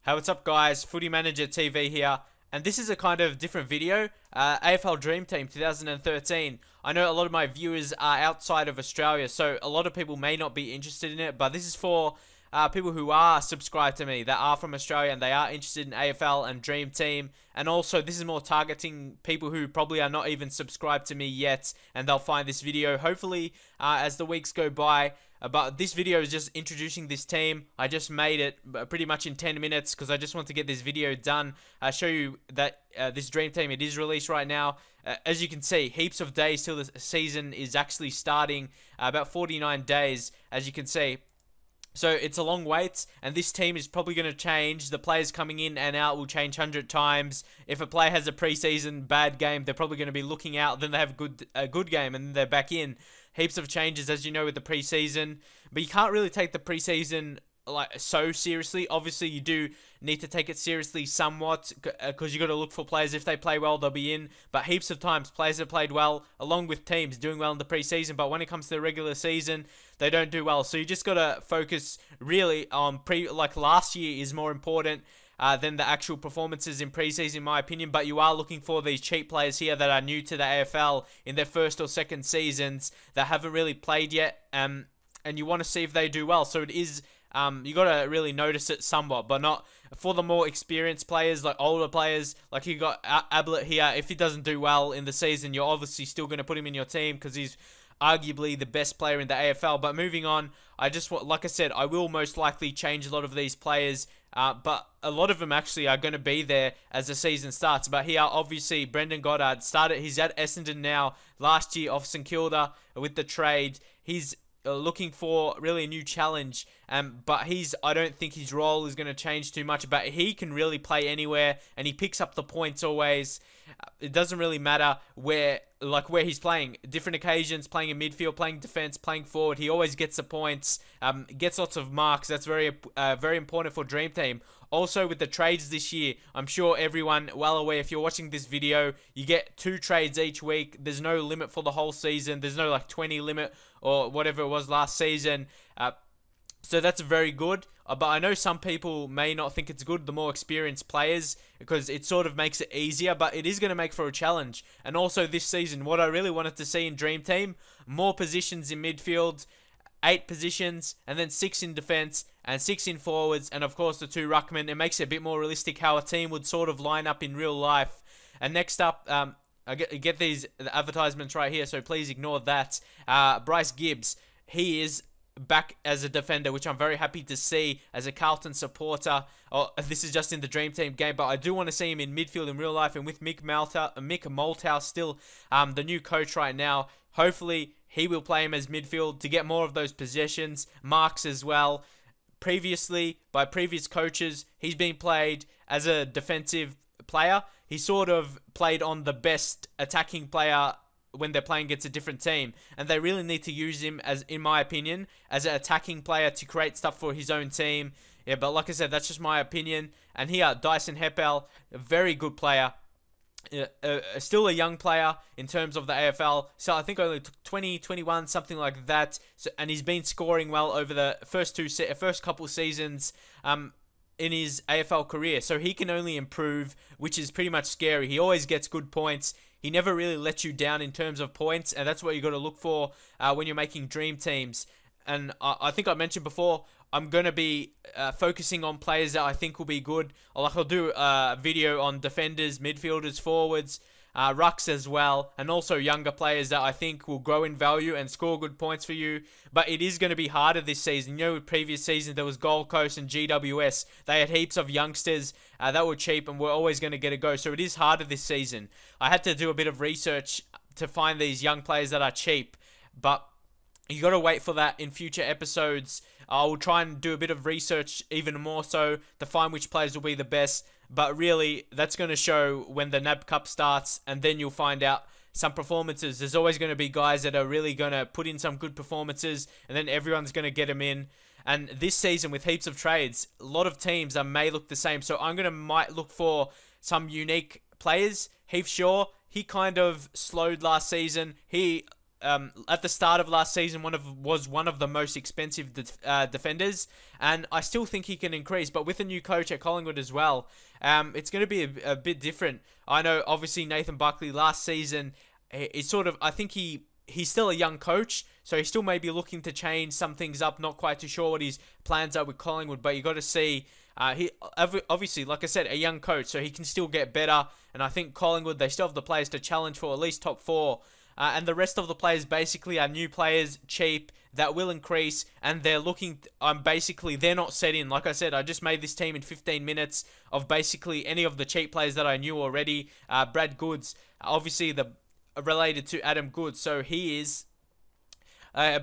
Hey, what's up guys? Footy Manager TV here, and this is a kind of different video. AFL Dream Team 2013. I know a lot of my viewers are outside of Australia, so a lot of people may not be interested in it, but this is for people who are subscribed to me, that are from Australia and they are interested in AFL and Dream Team. And also this is more targeting people who probably are not even subscribed to me yet, and they'll find this video hopefully as the weeks go by. But this video is just introducing this team. I just made it pretty much in 10 minutes because I just want to get this video done. Show you that this Dream Team, it is released right now. As you can see, heaps of days till the season is actually starting. About 49 days, as you can see. So it's a long wait, and this team is probably going to change. The players coming in and out will change 100 times. If a player has a preseason bad game, they're probably going to be looking out. Then they have a good game, and then they're back in. Heaps of changes, as you know, with the preseason. But you can't really take the preseason like so seriously. Obviously, you do need to take it seriously somewhat because you got to look for players. If they play well, they'll be in. But heaps of times, players have played well along with teams doing well in the preseason. But when it comes to the regular season, they don't do well. So you just got to focus really on like last year is more important than the actual performances in preseason, in my opinion. But you are looking for these cheap players here that are new to the AFL in their first or second seasons that haven't really played yet, and you want to see if they do well. So it is, you got to really notice it somewhat, but not for the more experienced players, like older players. Like you got Ablett here. If he doesn't do well in the season, you're obviously still going to put him in your team because he's arguably the best player in the AFL. But moving on, I just want, like I said, I will most likely change a lot of these players, but a lot of them actually are going to be there as the season starts. But here, obviously, Brendon Goddard started. He's at Essendon now. Last year off St Kilda with the trade. He's looking for really a new challenge, but I don't think his role is going to change too much, but he can really play anywhere and he picks up the points always. It doesn't really matter where he's playing. Different occasions, playing in midfield, playing defense, playing forward, he always gets the points, gets lots of marks. That's very important for Dream Team. Also with the trades this year, I'm sure everyone well aware, if you're watching this video, you get 2 trades each week. There's no limit for the whole season. There's no like 20 limit or whatever it was last season. So that's very good. But I know some people may not think it's good, the more experienced players, because it sort of makes it easier, but it is going to make for a challenge. And also this season, what I really wanted to see in Dream Team, more positions in midfield, 8 positions, and then 6 in defense, and 6 in forwards, and of course the 2 ruckmen. It makes it a bit more realistic how a team would sort of line up in real life. And next up, I get these advertisements right here, so please ignore that. Bryce Gibbs, he is back as a defender, which I'm very happy to see as a Carlton supporter. This is just in the Dream Team game, but I do want to see him in midfield in real life. And with Mick Malthouse still the new coach right now, hopefully he will play him as midfield to get more of those possessions, marks as well. Previously, by previous coaches, he's been played as a defensive player. He sort of played on the best attacking player when they're playing against a different team, and they really need to use him, as in my opinion, as an attacking player to create stuff for his own team. Yeah, but like I said, that's just my opinion. And here, Dyson Heppell, a very good player. Still a young player in terms of the AFL, so I think only 20, 21, something like that. So, and he's been scoring well over the first couple seasons in his AFL career, so he can only improve, which is pretty much scary. He always gets good points. He never really lets you down in terms of points, and that's what you got to look for when you're making dream teams. And I think I mentioned before, I'm going to be focusing on players that I think will be good. I'll do a video on defenders, midfielders, forwards, rucks as well, and also younger players that I think will grow in value and score good points for you. But it is going to be harder this season. You know, with previous seasons, there was Gold Coast and GWS. They had heaps of youngsters that were cheap and were always going to get a go. So it is harder this season. I had to do a bit of research to find these young players that are cheap, but you got to wait for that in future episodes. I will try and do a bit of research even more so to find which players will be the best. But really, that's going to show when the NAB Cup starts, and then you'll find out some performances. There's always going to be guys that are really going to put in some good performances, and then everyone's going to get them in. And this season, with heaps of trades, a lot of teams may look the same. So I'm going to might look for some unique players. Heath Shaw, he kind of slowed last season. He at the start of last season, was one of the most expensive defenders, and I still think he can increase. But with a new coach at Collingwood as well, it's going to be a bit different. I know, obviously, Nathan Buckley last season, it's sort of, I think he's still a young coach, so he still may be looking to change some things up. Not quite too sure what his plans are with Collingwood, but you got to see. He obviously, like I said, a young coach, so he can still get better. And I think Collingwood, they still have the players to challenge for at least top 4. And the rest of the players basically are new players, cheap, that will increase. And they're looking, basically, they're not set in. Like I said, I just made this team in 15 minutes of basically any of the cheap players that I knew already. Brad Goods, obviously related to Adam Goods, so he is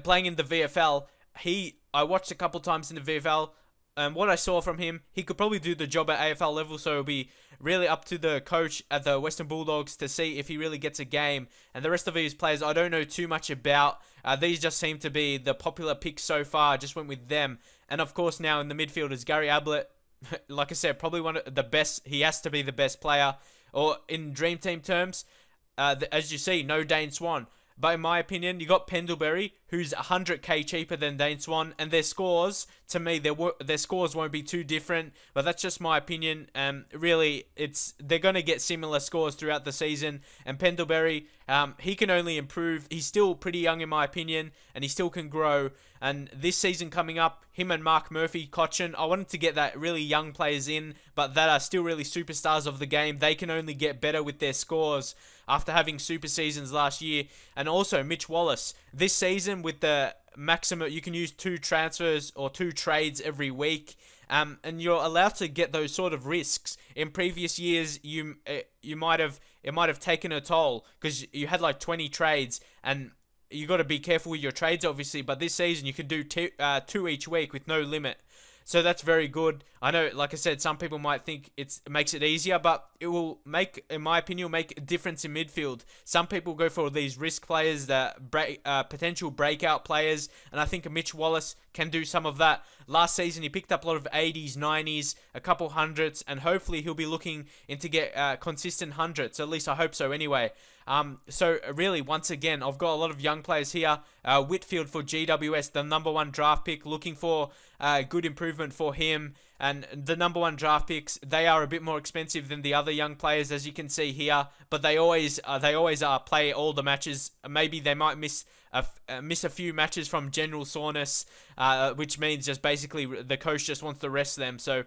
playing in the VFL. I watched a couple times in the VFL. What I saw from him, he could probably do the job at AFL level, so it'll be really up to the coach at the Western Bulldogs to see if he really gets a game. And the rest of these players, I don't know too much about. These just seem to be the popular picks so far. I just went with them. And of course now in the midfield is Gary Ablett. Like I said, probably one of the best. He has to be the best player. Or in Dream Team terms, as you see, no Dane Swan. But in my opinion, you got Pendlebury, who's 100k cheaper than Dane Swan, and their scores, to me, their scores won't be too different. But that's just my opinion. Really, they're going to get similar scores throughout the season. And Pendlebury, he can only improve. He's still pretty young in my opinion, and he still can grow. And this season coming up, him and Mark Murphy, Cochin, I wanted to get that really young players in, but that are still really superstars of the game. They can only get better with their scores after having super seasons last year. And also Mitch Wallace. This season with the maximum, you can use 2 transfers or 2 trades every week. And you're allowed to get those sort of risks. In previous years, it might have taken a toll because you had like 20 trades, and you got to be careful with your trades, obviously. But this season, you can do 2 each week with no limit. So that's very good. I know, like I said, some people might think it makes it easier, but it will make, in my opinion, make a difference in midfield. Some people go for these risk players, potential breakout players, and I think Mitch Wallace can do some of that. Last season, he picked up a lot of 80s, 90s, a couple hundreds, and hopefully he'll be looking into get consistent hundreds. At least I hope so anyway. So really, once again, I've got a lot of young players here. Whitfield for GWS, the #1 draft pick, looking for good improvement for him. And the #1 draft picks, they are a bit more expensive than the other young players, as you can see here. But they always play all the matches. Maybe they might miss a few matches from general soreness, which means just basically the coach just wants to rest them. So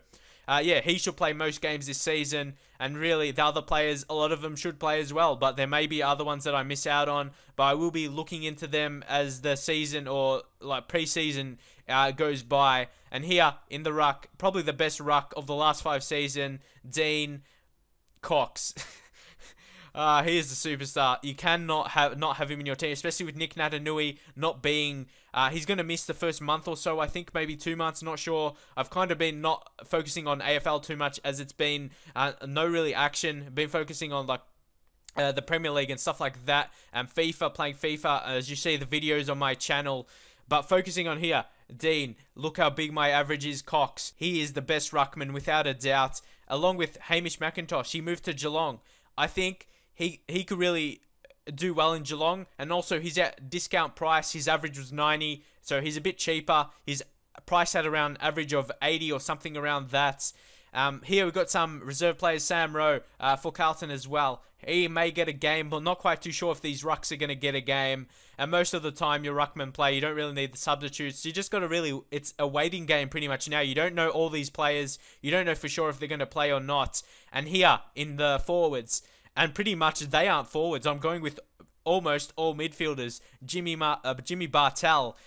yeah, he should play most games this season, and really the other players, a lot of them should play as well, but there may be other ones that I miss out on, but I will be looking into them as the season or like pre-season goes by. And here in the ruck, probably the best ruck of the last 5 seasons, Dean Cox. He is the superstar. You cannot not have him in your team, especially with Nick Natanui not being. He's going to miss the first month or so, I think, maybe 2 months, not sure. I've kind of been not focusing on AFL too much as it's been no really action. Been focusing on like the Premier League and stuff like that, and FIFA, playing FIFA, as you see the videos on my channel. But focusing on here, Dean, look how big my average is. Cox, he is the best ruckman without a doubt, along with Hamish McIntosh. He moved to Geelong. I think he could really do well in Geelong, and also he's at discount price. His average was 90, so he's a bit cheaper. He's priced at around average of 80 or something around that. Here we've got some reserve players, Sam Rowe for Carlton as well. He may get a game, but not quite too sure if these rucks are going to get a game. And most of the time, your ruckman play, you don't really need the substitutes. You just got to really, it's a waiting game pretty much now. You don't know all these players. You don't know for sure if they're going to play or not. And here, in the forwards, and pretty much they aren't forwards. I'm going with almost all midfielders. Jimmy Bartel,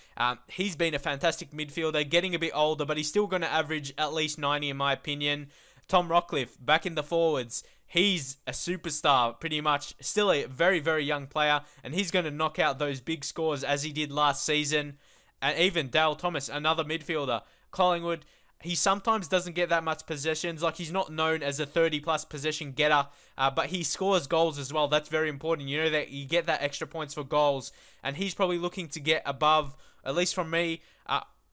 he's been a fantastic midfielder, getting a bit older, but he's still going to average at least 90 in my opinion. Tom Rockcliffe, back in the forwards. He's a superstar, pretty much. Still a very, very young player, and he's going to knock out those big scores as he did last season. And even Dale Thomas, another midfielder. Collingwood, he sometimes doesn't get that much possessions. Like, he's not known as a 30-plus possession getter, but he scores goals as well. That's very important. You know that you get that extra points for goals, and he's probably looking to get above, at least from me,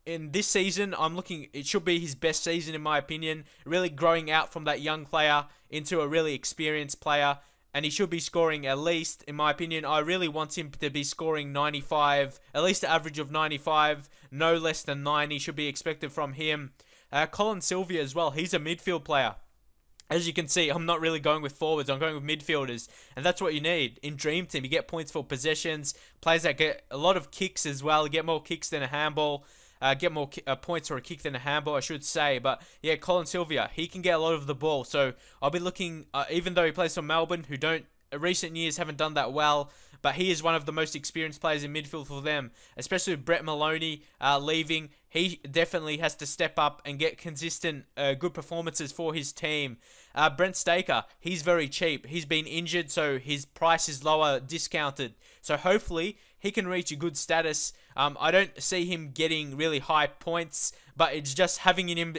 in this season, I'm looking, it should be his best season in my opinion, really growing out from that young player into a really experienced player. and he should be scoring at least, in my opinion, I really want him to be scoring 95, at least an average of 95, no less than 90 should be expected from him. Colin Sylvia as well, he's a midfield player. As you can see, I'm not really going with forwards, I'm going with midfielders, and that's what you need in Dream Team. You get points for possessions, players that get a lot of kicks as well, get more kicks than a handball, get more points for a kick than a handball, I should say. But yeah, Colin Sylvia, he can get a lot of the ball, so I'll be looking, even though he plays for Melbourne, who don't, recent years haven't done that well, but he is one of the most experienced players in midfield for them, especially with Brett Maloney leaving. He definitely has to step up and get consistent, good performances for his team. Brent Staker, he's very cheap. He's been injured, so his price is lower, discounted. So hopefully he can reach a good status. I don't see him getting really high points, but it's just having him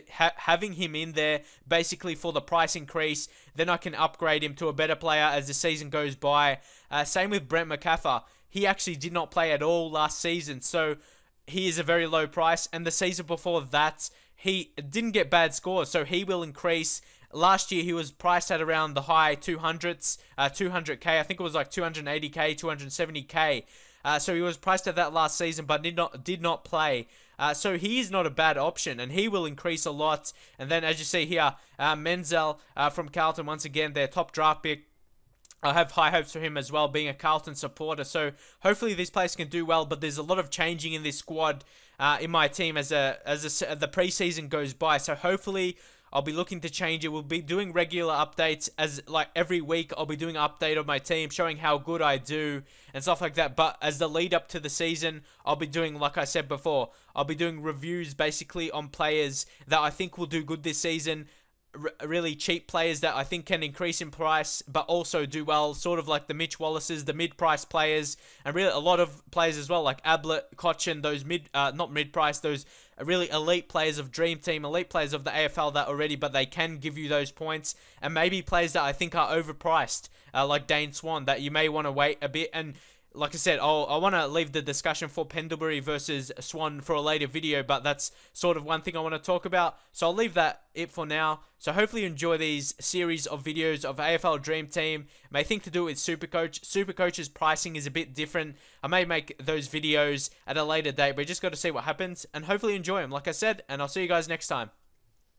in there basically for the price increase. Then I can upgrade him to a better player as the season goes by. Same with Brent Macaffer. He actually did not play at all last season, so he is a very low price. And the season before that, he didn't get bad scores, so he will increase. Last year, he was priced at around the high 200s, 200k. I think it was like 280k, 270k. So he was priced at that last season, but did not play. So he is not a bad option, and he will increase a lot. And then, as you see here, Menzel from Carlton, once again, their top draft pick. I have high hopes for him as well, being a Carlton supporter. So hopefully these players can do well. But there's a lot of changing in this squad, in my team as the preseason goes by. So hopefully I'll be looking to change it. We'll be doing regular updates, as like every week I'll be doing an update of my team, showing how good I do and stuff like that. But as the lead up to the season, I'll be doing, like I said before, I'll be doing reviews basically on players that I think will do good this season. Really cheap players that I think can increase in price but also do well, sort of like the Mitch Wallaces, the mid-price players, and really a lot of players as well, like Ablett, Cochin, those not mid-price, those really elite players of Dream Team, elite players of the AFL that already, but they can give you those points, and maybe players that I think are overpriced, like Dane Swan, that you may want to wait a bit. And like I said, I want to leave the discussion for Pendlebury versus Swan for a later video, but that's sort of one thing I want to talk about. So I'll leave it for now. So hopefully you enjoy these series of videos of AFL Dream Team. May think to do it with Supercoach. Supercoach's pricing is a bit different. I may make those videos at a later date, but you just got to see what happens. And hopefully you enjoy them, like I said, and I'll see you guys next time.